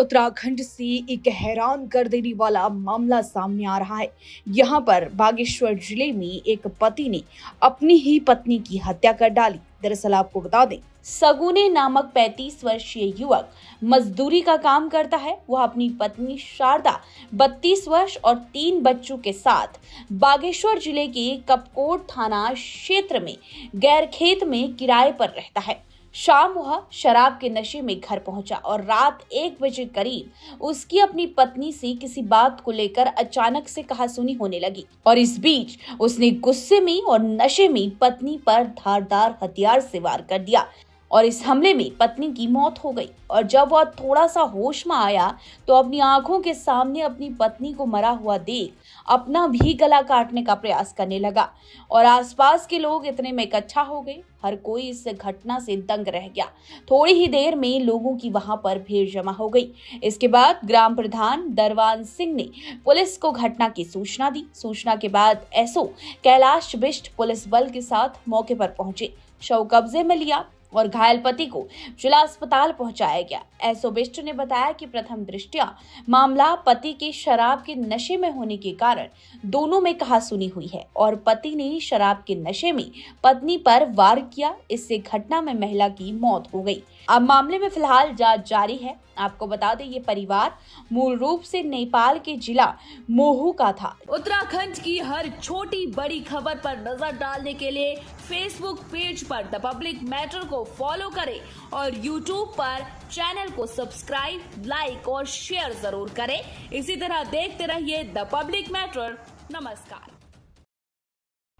उत्तराखंड से एक हैरान कर देने वाला मामला सामने आ रहा है। यहाँ पर बागेश्वर जिले में एक पति ने अपनी ही पत्नी की हत्या कर डाली। दरअसल आपको बता दें, सगुने नामक 35 वर्षीय युवक मजदूरी का काम करता है। वह अपनी पत्नी शारदा 32 वर्ष और 3 बच्चों के साथ बागेश्वर जिले के कपकोट थाना क्षेत्र में गैरखेत में किराए पर रहता है। शाम वह शराब के नशे में घर पहुंचा और रात 1 बजे करीब उसकी अपनी पत्नी से किसी बात को लेकर अचानक से कहासुनी होने लगी और इस बीच उसने गुस्से में और नशे में पत्नी पर धारदार हथियार से वार कर दिया और इस हमले में पत्नी की मौत हो गई। और जब वह थोड़ा सा होश में आया तो अपनी आंखों के सामने अपनी पत्नी को मरा हुआ देख अपना भी गला काटने का प्रयास करने लगा और आसपास के लोग इतने में इकट्ठा हो गए। हर कोई इस घटना से दंग रह गया। थोड़ी ही देर में लोगों की वहां पर भीड़ जमा हो गई। इसके बाद ग्राम प्रधान दरवान सिंह ने पुलिस को घटना की सूचना दी। सूचना के बाद एसओ कैलाश बिष्ट पुलिस बल के साथ मौके पर पहुंचे, शव कब्जे में लिया और घायल पति को जिला अस्पताल पहुंचाया गया। एसओ बिष्ट ने बताया कि प्रथम दृष्टया मामला पति के शराब के नशे में होने के कारण दोनों में कहासुनी हुई है और पति ने शराब के नशे में पत्नी पर वार किया। इससे घटना में महिला की मौत हो गई। अब मामले में फिलहाल जांच जारी है। आपको बता दें, ये परिवार मूल रूप से नेपाल के जिला मोहू का था। उत्तराखंड की हर छोटी बड़ी खबर पर नजर डालने के लिए फेसबुक पेज पर द पब्लिक मैटर को फॉलो करें और यूट्यूब पर चैनल को सब्सक्राइब, लाइक और शेयर जरूर करें। इसी तरह देखते रहिए द पब्लिक मैटर। नमस्कार।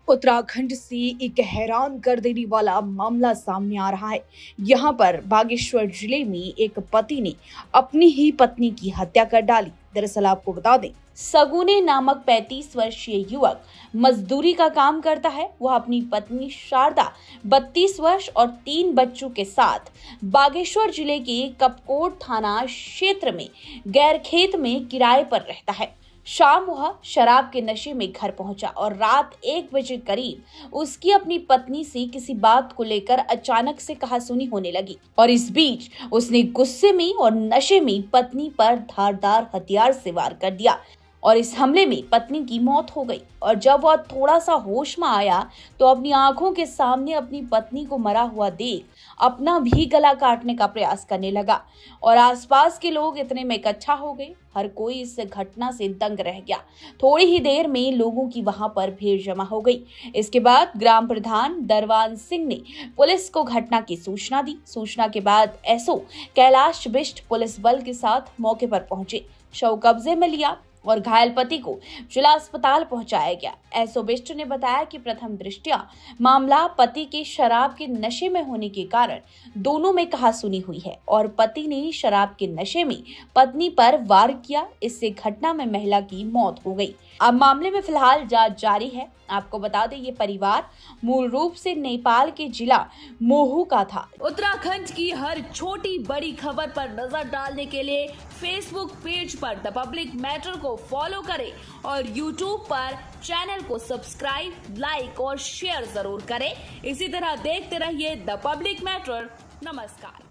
उत्तराखंड से एक हैरान कर देने वाला मामला सामने आ रहा है। यहाँ पर बागेश्वर जिले में एक पति ने अपनी ही पत्नी की हत्या कर डाली। दरअसल आपको बता दें, सगुने नामक 35 वर्षीय युवक मजदूरी का काम करता है। वह अपनी पत्नी शारदा 32 वर्ष और 3 बच्चों के साथ बागेश्वर जिले के कपकोट थाना क्षेत्र में गैरखेत में किराए पर रहता है। शाम वह शराब के नशे में घर पहुंचा और रात 1 बजे करीब उसकी अपनी पत्नी से किसी बात को लेकर अचानक से कहासुनी होने लगी और इस बीच उसने गुस्से में और नशे में पत्नी पर धारदार हथियार से वार कर दिया और इस हमले में पत्नी की मौत हो गई। और जब वह थोड़ा सा होश में आया तो अपनी आंखों के सामने अपनी पत्नी को मरा हुआ देख अपना भी गला काटने का प्रयास करने लगा और आसपास के लोग इतने में इकट्ठा हो गए। हर कोई इस घटना से दंग रह गया। थोड़ी ही देर में लोगों की वहां पर भीड़ जमा हो गई। इसके बाद ग्राम प्रधान दरवान सिंह ने पुलिस को घटना की सूचना दी। सूचना के बाद एसओ कैलाश बिष्ट पुलिस बल के साथ मौके पर पहुंचे, शव कब्जे में लिया और घायल पति को जिला अस्पताल पहुंचाया गया। एसओ बिष्ट ने बताया कि प्रथम दृष्टया मामला पति के शराब के नशे में होने के कारण दोनों में कहासुनी हुई है और पति ने शराब के नशे में पत्नी पर वार किया। इससे घटना में महिला की मौत हो गई। अब मामले में फिलहाल जांच जारी है। आपको बता दें, ये परिवार मूल रूप से नेपाल के जिला मोहू का था। उत्तराखंड की हर छोटी बड़ी खबर पर नजर डालने के लिए फेसबुक पेज पर द पब्लिक मैटर को फॉलो करें और यूट्यूब पर चैनल को सब्सक्राइब, लाइक और शेयर जरूर करें। इसी तरह देखते रहिए द पब्लिक मैटर। नमस्कार।